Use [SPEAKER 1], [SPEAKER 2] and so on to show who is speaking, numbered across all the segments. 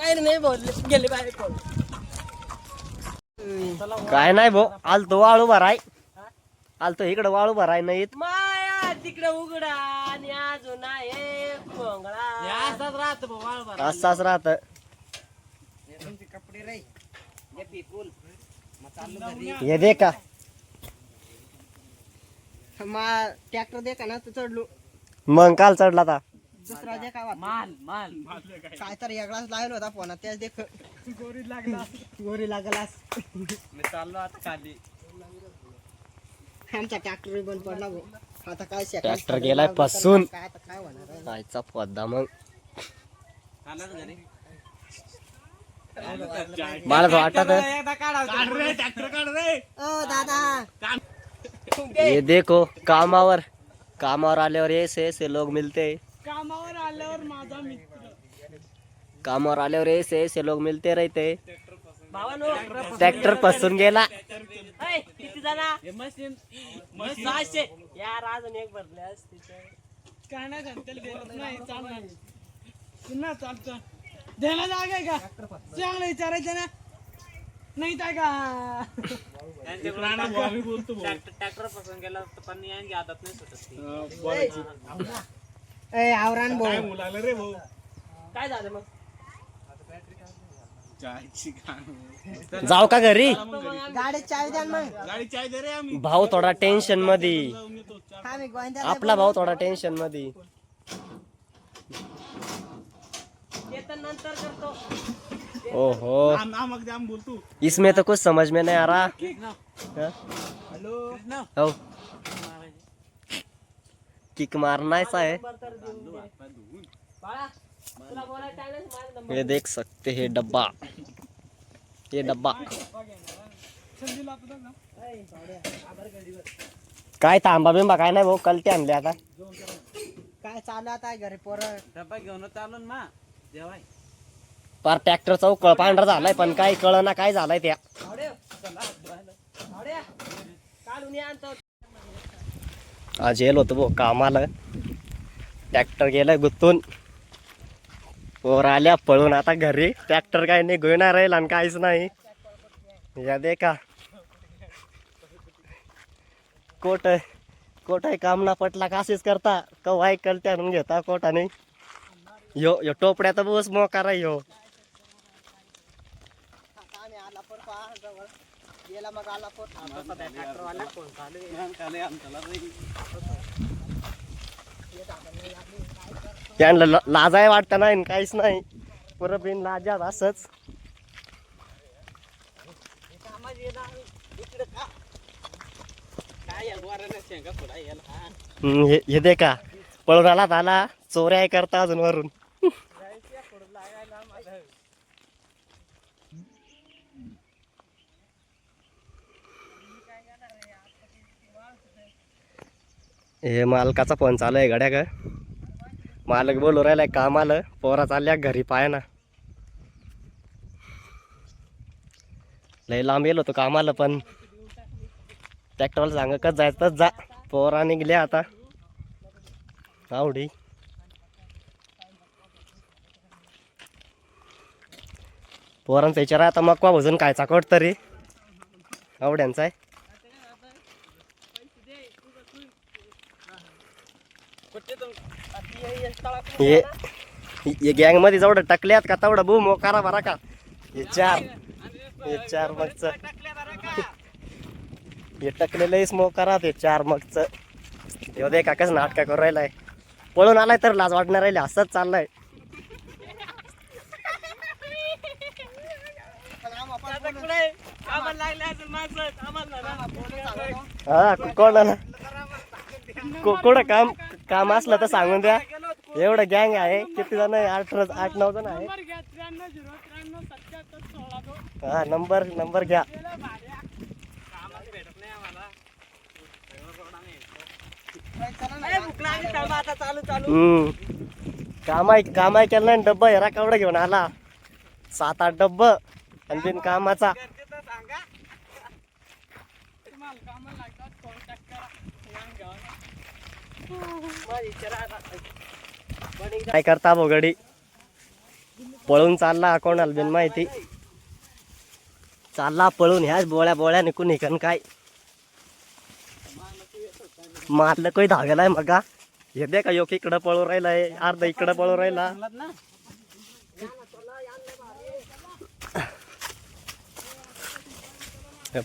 [SPEAKER 1] काय नाही बोलले गेले बाहेर कोण
[SPEAKER 2] काय नाही भाऊ आलतो वाळू भराय आलतो इकडे वाळू भराय नाही
[SPEAKER 1] माया तिकडे उघडा आणि अजून आहे भोंगळा असाच राहत वाळू भरा
[SPEAKER 2] असाच राहत
[SPEAKER 1] कपडे रे
[SPEAKER 2] हे दे का
[SPEAKER 1] ट्रॅक्टर दे का ना तू चढलो
[SPEAKER 2] मग काल चढला आता
[SPEAKER 1] दुसरा दे का माल माल काय तर वेगळाच लागला होता फोन त्याच देख गोरी लागलास मी चाललो आता खाली आमचा ट्रॅक्टर बंद पडला गो आता काय
[SPEAKER 2] ट्रॅक्टर गेलाय पासून
[SPEAKER 1] काय आता काय होणार
[SPEAKER 2] कायचा पद्दा मग मला तर वाटत
[SPEAKER 1] दादा
[SPEAKER 2] ये देखो कामावर आल्यावर ऐसे लोग मिलते
[SPEAKER 1] कामावर आल्यावर माझा मित्र
[SPEAKER 2] कामावर आल्यावर ऐसे लोग मिलते रहते
[SPEAKER 1] भावानो
[SPEAKER 2] ट्रॅक्टर पासून गेला
[SPEAKER 1] किती जणा मशीन 600 यार अजून एक भरले असते काय नाही सांगतील नाही चालणार पुन्हा चालतं देणार जागा का चांगलं विचारायचं ना नाही काय का ट्रॅक्टर पासून गेला पण यांची आदत नाही सुटत आवरान भाऊ काय झालं मग
[SPEAKER 2] जाऊ का घरी
[SPEAKER 1] गाडी चाय द्या मग
[SPEAKER 2] भाऊ थोडा टेन्शन मध्ये आपला भाऊ थोडा टेन्शन मध्ये
[SPEAKER 1] नंतर करतो
[SPEAKER 2] ओहो इसमें तो कुछ समझ में नहीं आ रहा हेलो किक मारना ऐसा है ये देख सकते हैं डब्बा ये डब्बा काय तांबा बिंबा काय नाही भाऊ कलते आणले आता
[SPEAKER 1] काय चालू आता घरी पोरं डब्बा घेऊन चालून मा जेवाय
[SPEAKER 2] पार ट्रॅक्टरचा उकळ पांढरा झालाय पण काय कळना काय झालाय त्या आज येल होतो भाऊ कामाला ट्रॅक्टर गेलाय गुत्तून पोर आल्या पळून आता घरी ट्रॅक्टर काय नाही घेणार राहील आणि काहीच नाही या दे का कोट काम ना पटला काशीच करता कवाय कलते आणून घेता कोटाने यो यो टोपड्यात बस मोकार यो त्यांना लाजाय वाटत नाही काहीच नाही पुरं बिन लाजात असच हे दे का पळून आला चोऱ्या करता अजून वरून हे मालकाचा फोन चालू आहे गड्या का मालक बोलू राहिलाय कामाला पोरा चालल्या घरी पाय ना लय लांब येलो होतो कामाला पण ट्रॅक्टरला सांग कच जायचं जा पोरा निघल्या आता आवडी पोरांचा विचार आता मकवा भजून खायचा कट तरी आवड्यांचा आहे ये गँग मध्ये जेवढं टकल्यात का तेवढं बू मोकारा भरा का हे चार मगच हे टकलेलं मोकारा ते चार मगच येऊ दे काकाच नाटका करू राहिलाय पळून आलाय तर लाज वाटणार राहिले असंच चाललंय हा कोणाला कोण काम असलं तर सांगून द्या एवढं गँग आहे किती जण आहे 8-9 जण आहे हा नंबर घ्या कामाय केलं नाही डब्बा हेरा केवढा घेऊन आला 7-8 डब्ब आणि बिन कामाचा काय करता भोगडी पळून चालला कोणाला बिन माहिती. चालला पळून ह्याच बोळ्या बोळ्या निघून निघन काय मारलं काही धागलाय मगा. हे दे का योक इकडं पळू राहिलाय अर्धा इकडं पळू राहिला.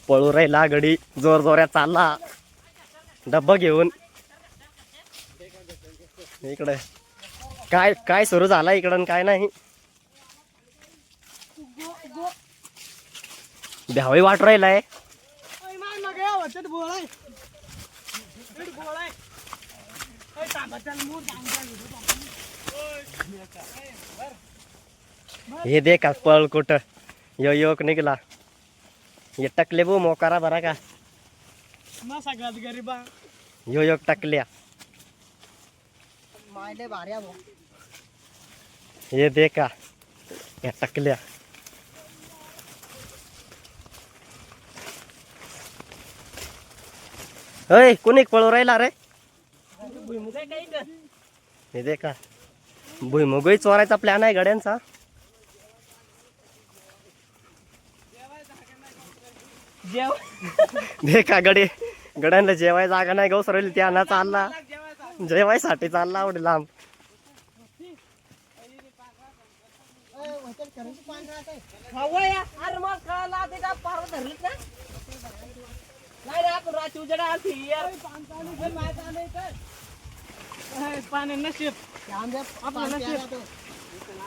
[SPEAKER 2] पळू राहिला गडी जोर जोऱ्यात चालला डब्बा घेऊन. इकडे काय काय सुरू झाला इकडं काय नाही. भ्यावी वाट राहिलाय. हे दे का पळ कुठं यो योक निघला. हे टकले बो मोकारा बरा का
[SPEAKER 1] सगळ्यात गरीबा
[SPEAKER 2] यो योक टकल्या. हे दे का या टकल्या. अय कोणी पळू राहिला रे. हे दे का भुईमुगही चोरायचा प्लॅन आहे गड्यांचा. दे का गडे गड्यांना जेवाय जागा नाही गौस राहिली त्यांना चालला जेवायसाठी चालला आवडे लांब.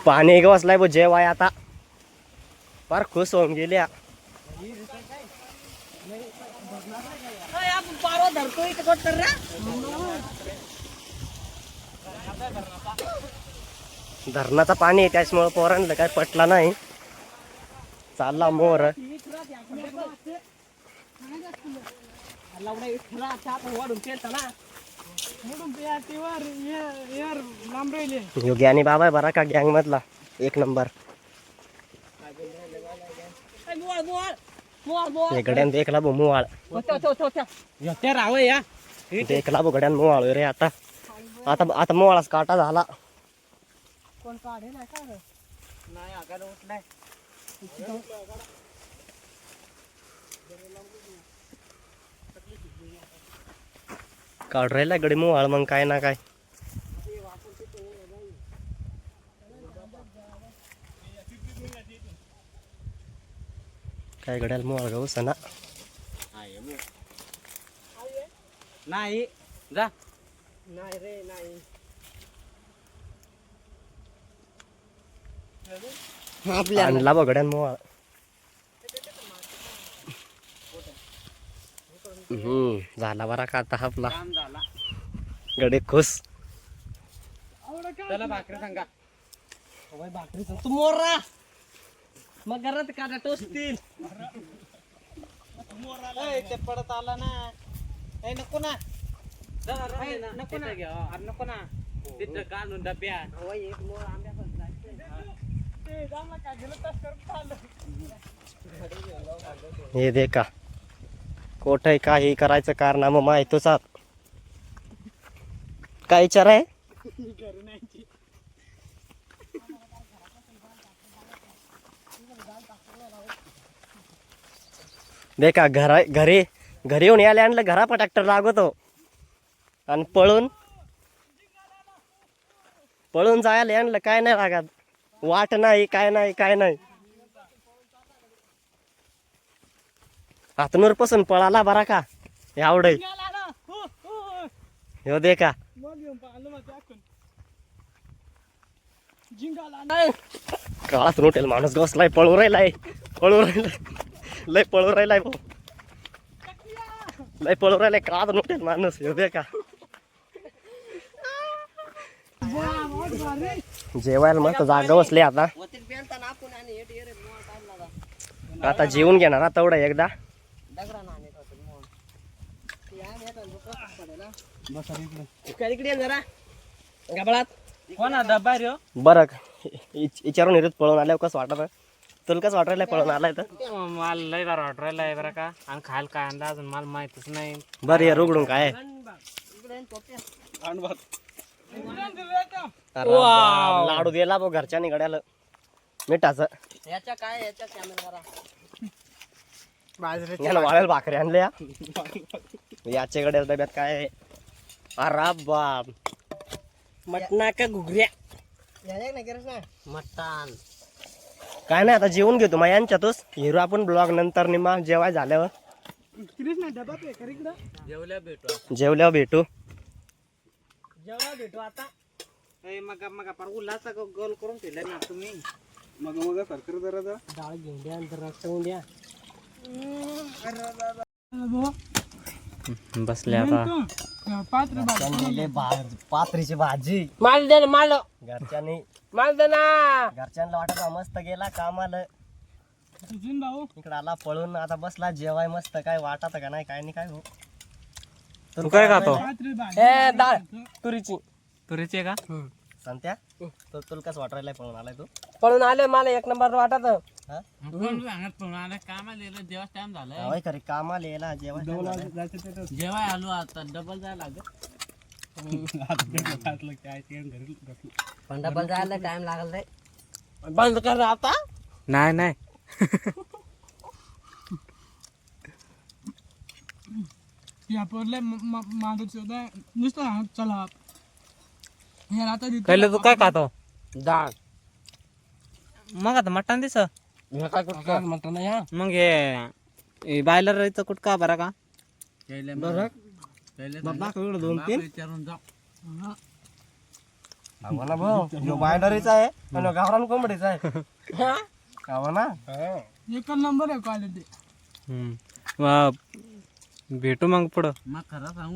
[SPEAKER 2] पाणी गवसलाय बो जेवाय आता फार खुश होऊन गेल्या. धरणाचा पाणी आहे त्याच्यामुळे पोरांना काय पटला नाही. चालला मोर. योग्यानी बाबा बरा का गँग मधला एक नंबर. गड्यान देखला बो मुवाळ देखला बो गड्यान मुवाळ रे. आता आता आता मुवाळाच काटा झाला. काढ राहिला गडी मुवाळ मग काय ना काय. काय गड्याला मुवाळ गाऊस ना
[SPEAKER 1] नाही जा नाही रे नाही.
[SPEAKER 2] आणला बघ गड्यान मुवाळ. झाला बरा का आता आपला गडे खुश.
[SPEAKER 1] त्याला भाकरी सांगा भाकरी तू मोरा मग घरात काटा टोचतील. ते पडत आला ना नको ना नको ना नको ना तिथं काढून डब्या.
[SPEAKER 2] हे दे का कोठे काही करायचं कारनामा माहितच आहात. काय विचार आहे. दे का घरी घरी येऊन यायला आणलं घरा पण ट्रॅक्टर लागतो आणि पळून पळून जायला आणलं काय नाही लागत. वाट नाही काय नाही काय नाही. हातनूर पासून पळाला बरा का एवढ. हो दे का काळात रोटेल माणूस गसलाय पळू राहिलाय लय पळू राहिलाय भाऊ लय पळू राहिलाय काळात रोटेल माणूस. हो दे का जेवायला मस्त जागा बसले. आता आता जेवून घेणार आता तेवढा एकदा. बरं विचारून येत पळून आल्यावर कसं वाटत. तुला कसं वाटायला पळून आलाय तर.
[SPEAKER 1] मला लय बार वाटरायला बरं का. आणि खायला काय आणला अजून मला माहितच नाही.
[SPEAKER 2] बरं या रुगडून काय लाडू दिला बघ घरच्यानी गड्याला. मिठाचं
[SPEAKER 1] याच्या काय याच्या कॅमेरा
[SPEAKER 2] याला वाळेल भाकरी आणल्या याच्याकडे डब्यात काय आहे अरे बाप
[SPEAKER 1] मटणा का घुगऱ्या मटण
[SPEAKER 2] काय नाही आता जेवून घेतो मग यांच्यातच हिरो आपण ब्लॉग नंतर निमा जेवाय झाल्यावर
[SPEAKER 1] जेवल्या भेटू
[SPEAKER 2] जेवल्यावर भेटू
[SPEAKER 1] जेवल्या भेटू आता मग पर उल्हाचा गोल करून ठेवला ना तुम्ही मग सरकार जरा डाळ घेऊन द्या रस ठेवून द्या
[SPEAKER 2] बसले आता पात्रीची भाजी
[SPEAKER 1] माल दे ना माल
[SPEAKER 2] घरच्यांनी
[SPEAKER 1] माल दे ना
[SPEAKER 2] घरच्यांना वाटत मस्त गेला कामाला
[SPEAKER 1] भाऊ
[SPEAKER 2] इकडे आला पळून आता बसला जेवाय मस्त काय वाटत का नाही काय नाही काय हो
[SPEAKER 3] तू काय खातो
[SPEAKER 1] ए डाळ तुरीची
[SPEAKER 3] तुरीची का
[SPEAKER 2] संत्या तर तुला कसं वाटायला पळून आलाय तू
[SPEAKER 1] पळून आले मला एक नंबर वाटत
[SPEAKER 2] हा
[SPEAKER 3] कामाला जेव्हा टाइम झाला
[SPEAKER 2] होय खरे कामाला यायला जेवाय
[SPEAKER 3] जेव्हा आलो आता डबल जायला लागत
[SPEAKER 1] डबल जायला टाइम लागल रे बंद कर आता
[SPEAKER 3] नाही नाही पहिले तू काय खातो
[SPEAKER 1] डाळ
[SPEAKER 3] मग आता मटण दिस
[SPEAKER 1] मटण या
[SPEAKER 3] मग हे बायलरचं कुठं बरं का
[SPEAKER 2] दोन तीन
[SPEAKER 3] विचारून जा
[SPEAKER 2] ना भाऊ जो बायडरीचा आहे आणि गावरान कोंबडीचा आहे कावा ना
[SPEAKER 1] एक नंबर आहे क्वालिटी
[SPEAKER 3] भेटू मग पुढं
[SPEAKER 1] मग खरं सांगू